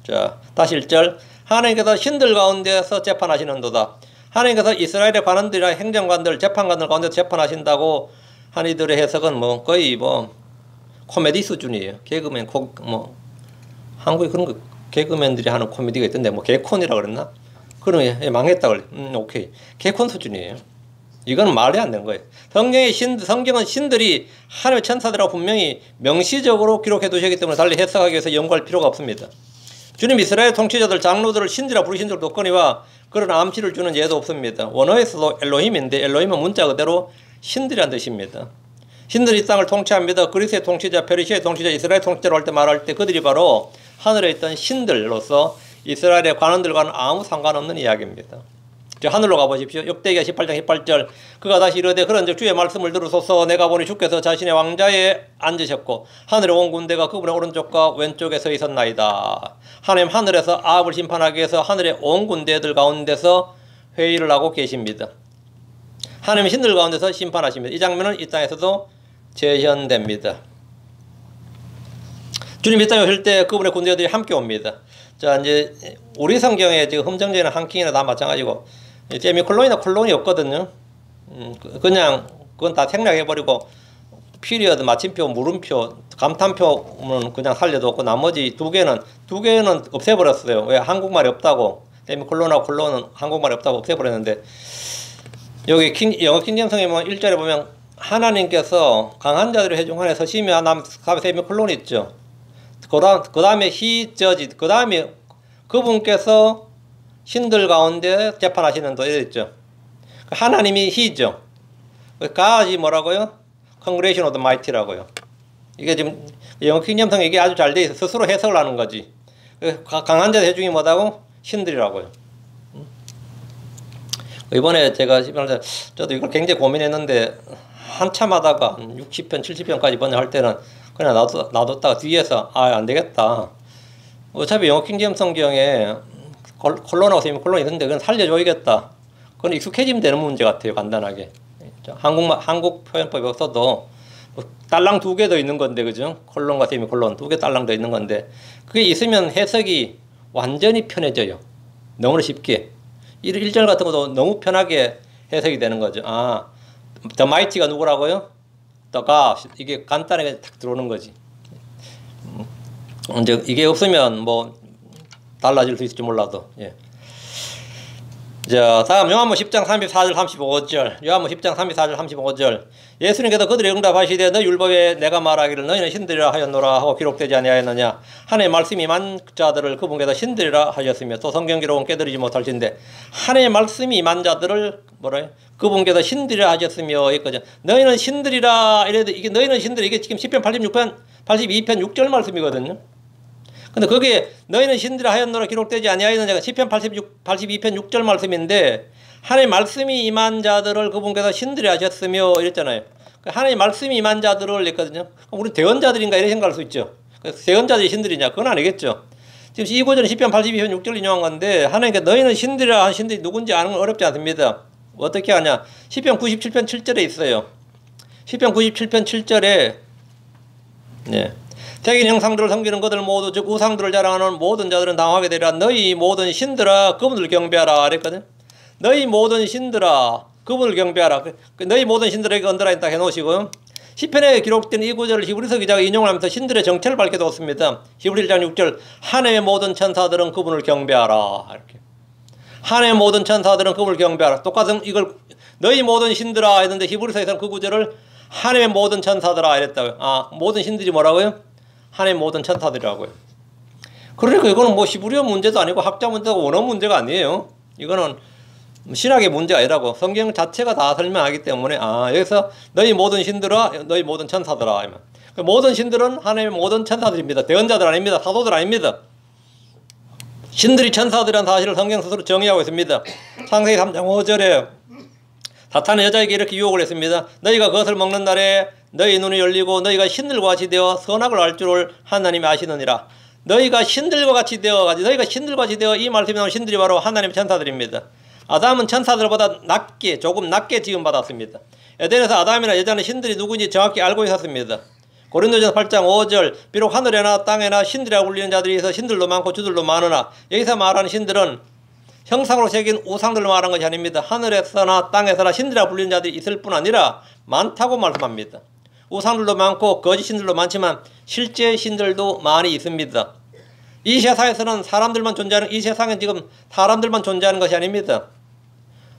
자, 다시 1절. 하나님께서 신들 가운데서 재판하시는도다. 하나님께서 이스라엘의 관원들이나 행정관들, 재판관들 가운데서 재판하신다고 한 이들의 해석은 뭐 거의 뭐 코미디 수준이에요. 개그맨, 뭐 한국에 그런 거 개그맨들이 하는 코미디가 있던데 뭐 개콘이라 그랬나? 그러면 망했다 그래. 오케이. 개콘 수준이에요. 이건 말이 안 되는 거예요. 성경은 신들이 하나님의 천사들하고 분명히 명시적으로 기록해 두셨기 때문에 달리 해석하기 위해서 연구할 필요가 없습니다. 주님 이스라엘 통치자들 장로들을 신이라 부르신 적도 없거니와 그런 암시를 주는 예도 없습니다. 원어에서도 엘로힘인데 엘로힘은 문자 그대로 신들이란 뜻입니다. 신들이 이 땅을 통치합니다. 그리스의 통치자, 페르시아의 통치자, 이스라엘 통치자로 할 때 말할 때 그들이 바로 하늘에 있던 신들로서 이스라엘의 관원들과는 아무 상관없는 이야기입니다. 하늘로 가보십시오. 역대기가 18장 18절. 그가 다시 이르되 그런즉 주의 말씀을 들으소서. 내가 보니 주께서 자신의 왕자에 앉으셨고 하늘의 온 군대가 그분의 오른쪽과 왼쪽에 서 있었나이다. 하나님 하늘에서 아합을 심판하기 위해서 하늘의 온 군대들 가운데서 회의를 하고 계십니다. 하나님 신들 가운데서 심판하십니다. 이 장면은 이 땅에서도 재현됩니다. 주님 이 땅에 오실 때 그분의 군대들이 함께 옵니다. 자, 이제 우리 성경에 지금 흠정되는 한킹이나 다 마찬가지고 세미콜론이나 콜론이 없거든요. 그냥 그건 다 생략해버리고 피리어드, 마침표, 물음표, 감탄표는 그냥 살려뒀고 나머지 두 개는 없애버렸어요. 왜? 한국말이 없다고. 세미콜론하고 콜론은 한국말이 없다고 없애버렸는데 여기 영어 킹잼성에 보면 1절에 보면 하나님께서 강한 자들의 회중 안에 서시며 세미콜론이 있죠. 그 다음에 he judged, 그 다음에 그분께서 신들 가운데 재판하시는 도 있죠. 하나님이 he죠. God이 뭐라고요? Congregation of the Mighty라고요. 이게 지금 영어 킹잼성에 이게 아주 잘 돼 있어. 스스로 해석을 하는 거지. 강한 자들 회중이 뭐다고? 신들이라고요. 이번에 제가 저도 이걸 굉장히 고민했는데 한참 하다가 60편, 70편까지 번역할 때는 그냥 놔뒀다가 뒤에서 안 되겠다. 어차피 영어 킹제임스 성경에 콜론하고 세미콜론이 있는데 그건 살려줘야겠다. 그건 익숙해지면 되는 문제 같아요. 간단하게. 한국 표현법이 없어도 딸랑 2개 더 있는 건데 그죠? 콜론과 세미콜론 2개 딸랑 더 있는 건데 그게 있으면 해석이 완전히 편해져요. 너무나 쉽게. 1절 같은 것도 너무 편하게 해석이 되는 거죠. The Mighty가 누구라고요? The God. 이게 간단하게 탁 들어오는 거지. 이제 이게 없으면 뭐 달라질 수 있을지 몰라도. 예. 자, 다음 요한복음 10장 34절 35절. 요한복음 10장 34절 35절. 예수님께서 그들의 응답하시되 너 율법에 내가 말하기를 너희는 신들이라 하였노라 하고 기록되지 아니하였느냐. 하나님의 말씀이 임한 자들을 그분께서 신들이라 하셨으며 또 성경 기록은 깨달지 못할진데 하나님의 말씀이 임한 자들을 뭐래요? 그분께서 신들이라 하셨으며 있거든. 너희는 신들이라 이래도 이게 너희는 신들 이게 지금 10편 86편 82편 6절 말씀이거든요. 근데 그게 너희는 신들이라 하였노라 기록되지 아니하였느냐가 10편 82편 6절 말씀인데 하나님의 말씀이 임한 자들을 그분께서 신들이 하셨으며 이랬잖아요. 하나님의 말씀이 임한 자들을 했거든요. 우리 대언자들인가 이렇게 생각할 수 있죠. 대언자들이 신들이냐? 그건 아니겠죠. 지금 이 구절은 10편 82편 6절 인용한 건데 하나님께 너희는 신들이라 한 신들이 누군지 아는 건 어렵지 않습니다. 어떻게 하냐? 10편 97편 7절에 있어요. 10편 97편 7절에 새긴 형상들을 섬기는 것들 모두 즉 우상들을 자랑하는 모든 자들은 당하게 되리라. 너희 모든 신들아 그분을 경배하라 그랬거든. 너희 모든 신들아 그분을 경배하라. 너희 모든 신들에게 언더라인 딱 해놓으시고요. 시편에 기록된 이 구절을 히브리서 기자가 인용을 하면서 신들의 정체를 밝혀뒀습니다. 히브리 1장 6절 하나님의 모든 천사들은 그분을 경배하라. 이렇게 하나님의 모든 천사들은 그분을 경배하라. 똑같은 이걸 너희 모든 신들아 했는데 히브리서에서는 그 구절을 하나님의 모든 천사들아 이랬다고요. 모든 신들이 뭐라고요? 하나님의 모든 천사들이라고요. 그러니까 이거는 뭐 히브리어 문제도 아니고 학자 문제고 원어 문제가 아니에요. 이거는 신학의 문제가 아니라고 성경 자체가 다 설명하기 때문에 여기서 너희 모든 신들아 너희 모든 천사들아 모든 신들은 하나님의 모든 천사들입니다. 대언자들 아닙니다. 사도들 아닙니다. 신들이 천사들이라는 사실을 성경 스스로 정의하고 있습니다. 창세기 3장 5절에 사탄은 여자에게 이렇게 유혹을 했습니다. 너희가 그것을 먹는 날에 너희 눈이 열리고 너희가 신들과 같이 되어 선악을 알 줄을 하나님이 아시느니라. 너희가 신들과 같이 되어 이 말씀이 나온 신들이 바로 하나님의 천사들입니다. 아담은 천사들보다 조금 낮게 지음받았습니다. 에덴에서 아담이나 여자는 신들이 누구인지 정확히 알고 있었습니다. 고린도전서 8장 5절 비록 하늘에나 땅에나 신들이라고 불리는 자들이 있어 신들도 많고 주들도 많으나 여기서 말하는 신들은 형상으로 새긴 우상들을 말하는 것이 아닙니다. 하늘에서나 땅에서나 신들이라고 불리는 자들이 있을 뿐 아니라 많다고 말씀합니다. 우상들도 많고 거짓 신들도 많지만 실제 신들도 많이 있습니다. 이 세상에서는 사람들만 존재하는, 이 세상엔 지금 사람들만 존재하는 것이 아닙니다.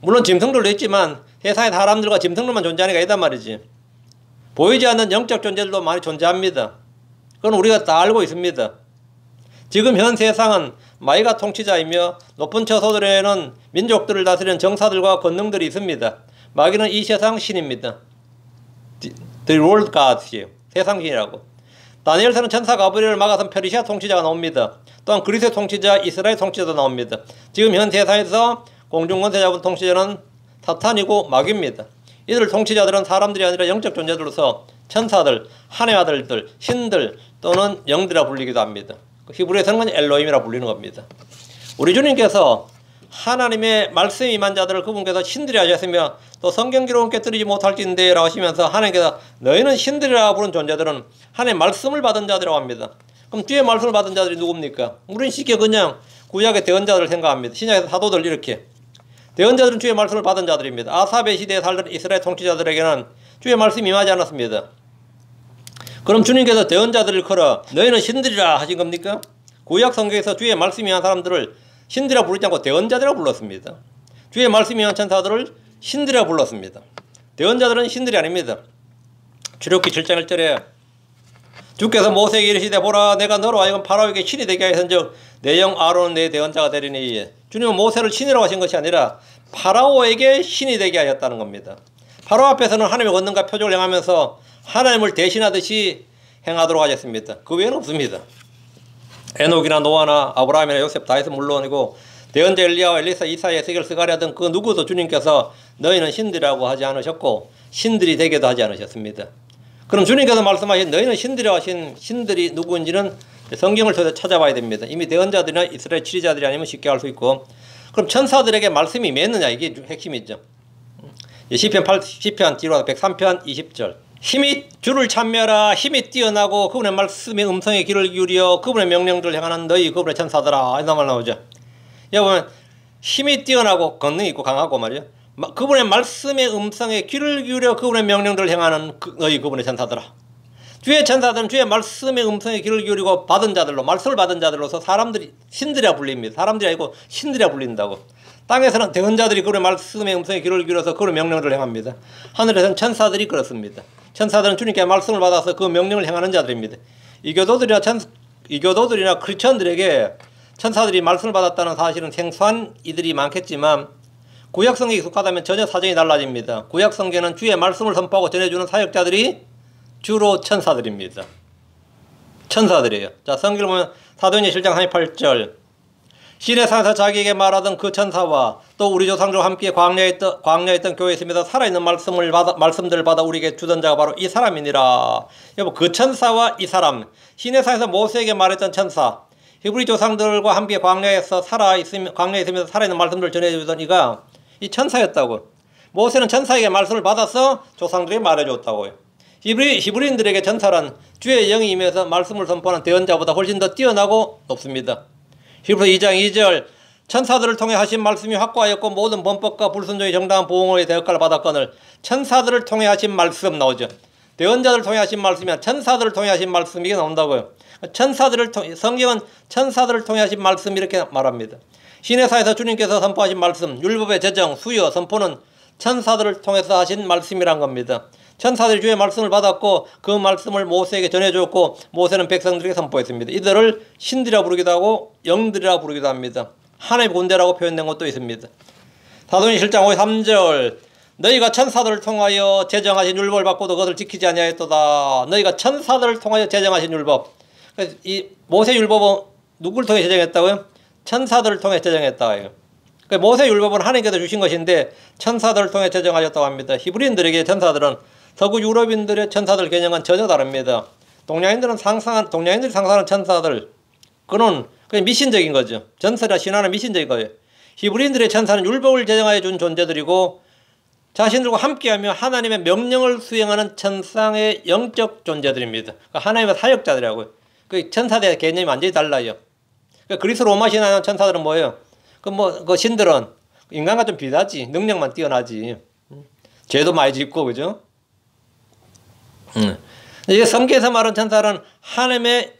물론 짐승들도 있지만 세상에 사람들과 짐승들만 존재하는 게 아니다 말이지. 보이지 않는 영적 존재들도 많이 존재합니다. 그건 우리가 다 알고 있습니다. 지금 현 세상은 마귀가 통치자이며 높은 처소들에는 민족들을 다스리는 정사들과 권능들이 있습니다. 마귀는 이 세상 신입니다. The world gods이에요. 세상 신이라고. 다니엘서는 천사 가브리엘을 막아선 페르시아 통치자가 나옵니다. 또한 그리스의 통치자 이스라엘 통치자도 나옵니다. 지금 현 세상에서 공중권세 잡은 통치자는 사탄이고 마귀입니다. 이들 통치자들은 사람들이 아니라 영적 존재들로서 천사들, 하나님의 아들들, 신들 또는 영들이라 불리기도 합니다. 히브리에서는 엘로힘이라 불리는 겁니다. 우리 주님께서 하나님의 말씀이 임한 자들을 그분께서 신들이 하셨으며 또 성경 기록은 깨뜨리지 못할진대 라고 하시면서 하나님께서 너희는 신들이라고 부른 존재들은 하나님의 말씀을 받은 자들이라고 합니다. 그럼 뒤에 말씀을 받은 자들이 누굽니까? 우리는 쉽게 그냥 구약의 대언자들을 생각합니다. 신약에서 사도들 이렇게 대언자들은 주의 말씀을 받은 자들입니다. 아삽의 시대에 살던 이스라엘 통치자들에게는 주의 말씀이 임하지 않았습니다. 그럼 주님께서 대언자들을 걸어 너희는 신들이라 하신 겁니까? 구약 성경에서 주의 말씀이 임한 사람들을 신들이라 부르지 않고 대언자들이라 불렀습니다. 주의 말씀이 임한 천사들을 신들이라 불렀습니다. 대언자들은 신들이 아닙니다. 출애굽기 7장 1절에 주께서 모세에게 이르시되 보라 내가 너로 하여금 파라오에게 신이 되게 하였은즉 내 영 아론은 내 대언자가 되리니. 주님은 모세를 신이라고 하신 것이 아니라 파라오에게 신이 되게 하였다는 겁니다. 파라오 앞에서는 하나님의 권능과 표적을 행하면서 하나님을 대신하듯이 행하도록 하셨습니다. 그 외에는 없습니다. 에녹이나 노아나 아브라함이나 요셉 다윗은 물론이고 대언자 엘리야와 엘리사, 이사야, 에스겔, 스가랴 등 그 누구도 주님께서 너희는 신들이라고 하지 않으셨고 신들이 되게도 하지 않으셨습니다. 그럼 주님께서 말씀하신 너희는 신들이라고 하신 신들이 누구인지는 성경을 통해서 찾아봐야 됩니다. 이미 대언자들이나 이스라엘 지리자들이 아니면 쉽게 알 수 있고. 그럼 천사들에게 말씀이 임했느냐, 이게 핵심이죠. 시편 뒤로 103편 20절 힘이 주를 찬미하라. 힘이 뛰어나고 그분의 말씀의 음성에 귀를 기울여 그분의 명령들을 행하는 너희 그분의 천사들아. 이런 말 나오죠. 여기 보면 힘이 뛰어나고 권능이 있고 강하고 말이죠. 그분의 말씀의 음성에 귀를 기울여 그분의 명령들을 행하는 너희 그분의 천사들아. 주의 천사들은 주의 말씀의 음성에 귀를 기울이고 받은 자들로, 말씀을 받은 자들로서 사람들이 신들이라 불립니다. 사람들이 아니고 신들이라 불린다고. 땅에서는 대언자들이 그분의 말씀의 음성에 귀를 기울여서 그분의 명령들을 행합니다. 하늘에서는 천사들이 그렇습니다. 천사들은 주님께 말씀을 받아서 그 명령을 행하는 자들입니다. 이교도들이나 크리스천들에게 천사들이 말씀을 받았다는 사실은 생소한 이들이 많겠지만 구약성경에 익숙하다면 전혀 사정이 달라집니다. 구약성경은 주의 말씀을 선포하고 전해주는 사역자들이 주로 천사들입니다. 천사들이에요. 자, 성경을 보면 사도행전 7장 38절 시내산에서 자기에게 말하던 그 천사와 또 우리 조상들과 함께 광야에 있던 교회에 있으면서 살아있는 말씀들을 받아 우리에게 주던 자가 바로 이 사람이니라. 여보, 그 천사와 이 사람, 시내산에서 모세에게 말했던 천사, 히브리 조상들과 함께 광야에 있으면서 살아있는 말씀들을 전해주던 이가 이 천사였다고. 모세는 천사에게 말씀을 받아서 조상들에게 말해줬다고요. 히브리인들에게 천사란 주의 영이 임해서 말씀을 선포하는 대언자보다 훨씬 더 뛰어나고 높습니다. 히브리서 2장 2절 천사들을 통해 하신 말씀이 확고하였고 모든 범법과 불순종의 정당한 보응의 대역을 받았거늘. 천사들을 통해 하신 말씀 나오죠. 대언자들을 통해 하신 말씀이면 천사들을 통해 하신 말씀 이게 나온다고요. 성경은 천사들을 통해 하신 말씀 이렇게 말합니다. 시내사에서 주님께서 선포하신 말씀, 율법의 제정, 수여, 선포는 천사들을 통해서 하신 말씀이란 겁니다. 천사들이 주의 말씀을 받았고 그 말씀을 모세에게 전해줬고 모세는 백성들에게 선포했습니다. 이들을 신들이라 부르기도 하고 영들이라 부르기도 합니다. 하나님의 군대라고 표현된 것도 있습니다. 사도행전 7장 53절 너희가 천사들을 통하여 제정하신 율법을 받고도 그것을 지키지 아니하였도다. 너희가 천사들을 통하여 제정하신 율법. 이 모세 율법은 누구를 통해 제정했다고요? 천사들을 통해 제정했다고요. 모세 율법은 하나님께서 주신 것인데 천사들을 통해 제정하셨다고 합니다. 히브리인들에게 천사들은 서구 유럽인들의 천사들 개념은 전혀 다릅니다. 동양인들이 상상하는 천사들, 그건 그냥 미신적인 거죠. 전설이나 신화는 미신적인 거예요. 히브리인들의 천사는 율법을 제정하여 준 존재들이고 자신들과 함께하며 하나님의 명령을 수행하는 천상의 영적 존재들입니다. 하나님의 사역자들이라고요. 그 천사들의 개념이 완전히 달라요. 그리스 로마 신앙의 천사들은 뭐예요? 그 신들은 인간과 좀 비슷하지. 능력만 뛰어나지. 죄도 많이 짓고, 그죠? 이게 성경에서 말하는 천사는 하나님의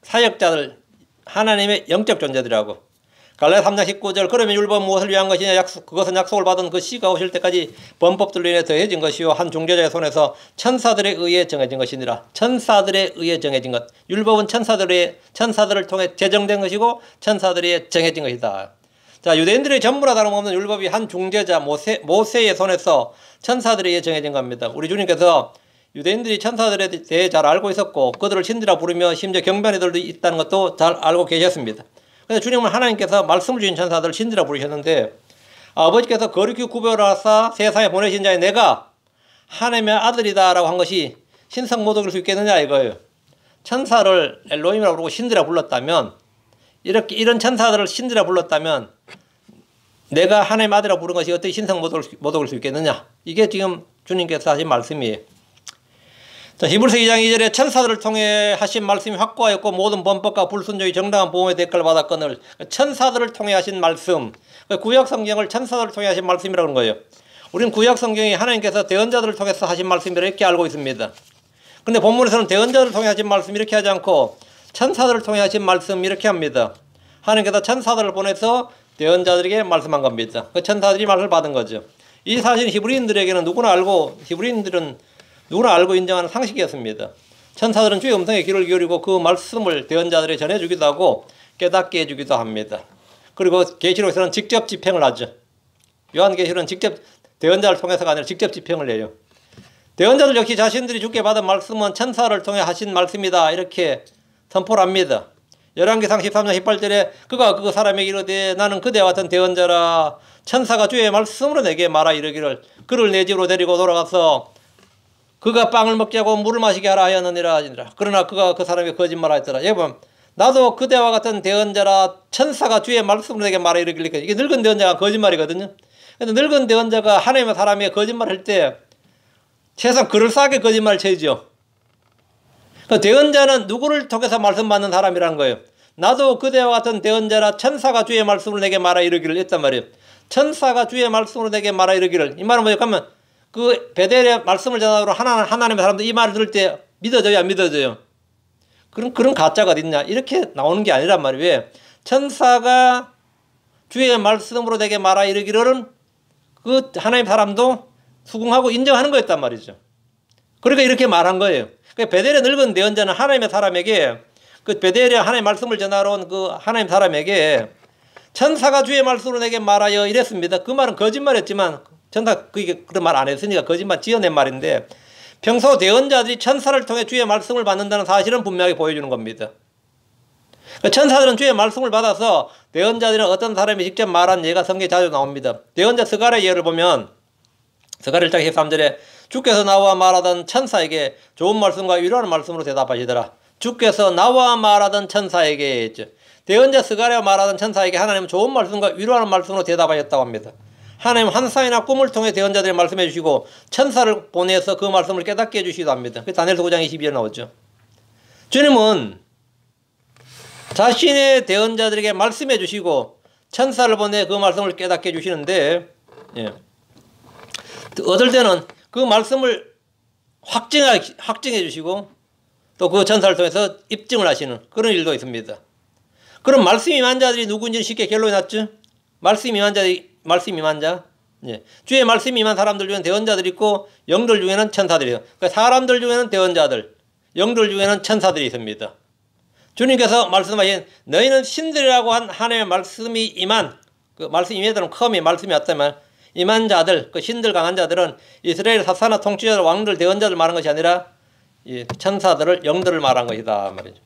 사역자들, 하나님의 영적 존재들이라고. 갈라디아 3장 19절 그러면 율법은 무엇을 위한 것이냐 그것은 약속을 받은 그 시가 오실 때까지 범법들로 인해 더해진 것이요 한 중재자의 손에서 천사들에 의해 정해진 것이니라. 천사들에 의해 정해진 것. 율법은 천사들을 통해 제정된 것이고 천사들에 의해 정해진 것이다. 자, 유대인들의 전부나 다름없는 율법이 한 중재자 모세의 손에서 천사들에 의해 정해진 겁니다. 우리 주님께서 유대인들이 천사들에 대해 잘 알고 있었고 그들을 신들이라 부르며 심지어 경배하는 이들도 있다는 것도 잘 알고 계셨습니다. 그래서 주님은 하나님께서 말씀을 주신 천사들을 신들이라 부르셨는데 아버지께서 거룩히 구별하사 세상에 보내신 자의 내가 하나님의 아들이다 라고 한 것이 신성 모독일 수 있겠느냐 이거예요. 천사를 엘로힘이라고 부르고 신들이라 불렀다면 이런 천사들을 신들이라 불렀다면 내가 하나님의 아들이라고 부른 것이 어떻게 신성 모독일 수 있겠느냐. 이게 지금 주님께서 하신 말씀이에요. 자, 히브리서 2장 2절에 천사들을 통해 하신 말씀이 확고하였고 모든 범법과 불순종이 정당한 보험의 대가를 받았거늘 천사들을 통해 하신 말씀, 구약 성경을 천사들을 통해 하신 말씀이라고 하는 거예요. 우리는 구약 성경이 하나님께서 대언자들을 통해서 하신 말씀이라 이렇게 알고 있습니다. 근데 본문에서는 대언자들을 통해 하신 말씀 이렇게 하지 않고 천사들을 통해 하신 말씀 이렇게 합니다. 하나님께서 천사들을 보내서 대언자들에게 말씀한 겁니다. 그 천사들이 말을 받은 거죠. 이 사실은 히브리인들에게는 누구나 알고 인정하는 상식이었습니다. 천사들은 주의 음성에 귀를 기울이고 그 말씀을 대언자들에게 전해주기도 하고 깨닫게 해주기도 합니다. 그리고 계시록에서는 직접 집행을 하죠. 요한계시록은 직접 대언자를 통해서가 아니라 직접 집행을 해요. 대언자들 역시 자신들이 주께 받은 말씀은 천사를 통해 하신 말씀이다 이렇게 선포를 합니다. 열왕기상 13장 18절에 그가 그 사람에게 이르되 나는 그대와 같은 대언자라 천사가 주의 말씀으로 내게 말하 이르기를 그를 내 집으로 데리고 돌아가서 그가 빵을 먹게 하고 물을 마시게 하라 하였느니라. 그러나 그가 그 사람에게 거짓말하였더라. 여러분 나도 그대와 같은 대언자라 천사가 주의 말씀으로 내게 말하 이르기를. 이게 늙은 대언자가 거짓말이거든요. 근데 늙은 대언자가 하나님의 사람에게 거짓말할 때 최소한 그럴싸하게 거짓말을 쳐야죠. 그 대언자는 누구를 통해서 말씀 받는 사람이라는 거예요. 나도 그대와 같은 대언자라 천사가 주의 말씀으로 내게 말하 이르기를 했단 말이에요. 천사가 주의 말씀으로 내게 말하 이르기를. 이 말은 뭐예요? 그러면 그 베델의 말씀을 전하러 하나님의 사람들 이 말을 들을 때 믿어져요, 안 믿어져요? 그런 가짜가 어딨냐? 이렇게 나오는 게 아니란 말이에요. 왜? 천사가 주의 말씀으로 내게 말하 이르기를은 그 하나님 사람도 수긍하고 인정하는 거였단 말이죠. 그러니까 이렇게 말한 거예요. 베델의 늙은 대언자는 하나님의 사람에게 그 베델의 하나님의 말씀을 전하러 온 그 하나님 사람에게 천사가 주의 말씀으로 내게 말하여 이랬습니다. 그 말은 거짓말했지만 천사 그런 말 안 했으니까 거짓말 지어낸 말인데 평소 대언자들이 천사를 통해 주의 말씀을 받는다는 사실은 분명하게 보여주는 겁니다. 천사들은 주의 말씀을 받아서 대언자들은 어떤 사람이 직접 말한 예가 성경에 자주 나옵니다. 대언자 스가랴의 예를 보면 스가랴 1장 13절에 주께서 나와 말하던 천사에게 좋은 말씀과 위로하는 말씀으로 대답하시더라. 주께서 나와 말하던 천사에게 했죠. 대언자 스가랴 말하던 천사에게 하나님은 좋은 말씀과 위로하는 말씀으로 대답하셨다고 합니다. 하나님은 환상이나 꿈을 통해 대언자들에게 말씀해 주시고 천사를 보내서 그 말씀을 깨닫게 해주시기도 합니다. 다니엘서 9장 22절 나오죠. 주님은 자신의 대언자들에게 말씀해 주시고 천사를 보내 그 말씀을 깨닫게 해주시는데 어떨 때는 그 말씀을 확증해 주시고 또 그 천사를 통해서 입증을 하시는 그런 일도 있습니다. 그럼 말씀 임한 자들이 누구인지는 쉽게 결론이 났죠. 말씀 임한 자. 주의 말씀 임한 사람들 중에는 대언자들이 있고 영들 중에는 천사들이에요. 그러니까 사람들 중에는 대언자들, 영들 중에는 천사들이 있습니다. 주님께서 말씀하신 너희는 신들이라고 한 하나님의 말씀이 임한 그 말씀 임해들은 컴이 말씀이 왔다면 임한 자들, 그 신들 강한 자들은 이스라엘 사사나 통치자들, 왕들, 대언자들 말한 것이 아니라 이 천사들을 영들을 말한 것이다 말이죠.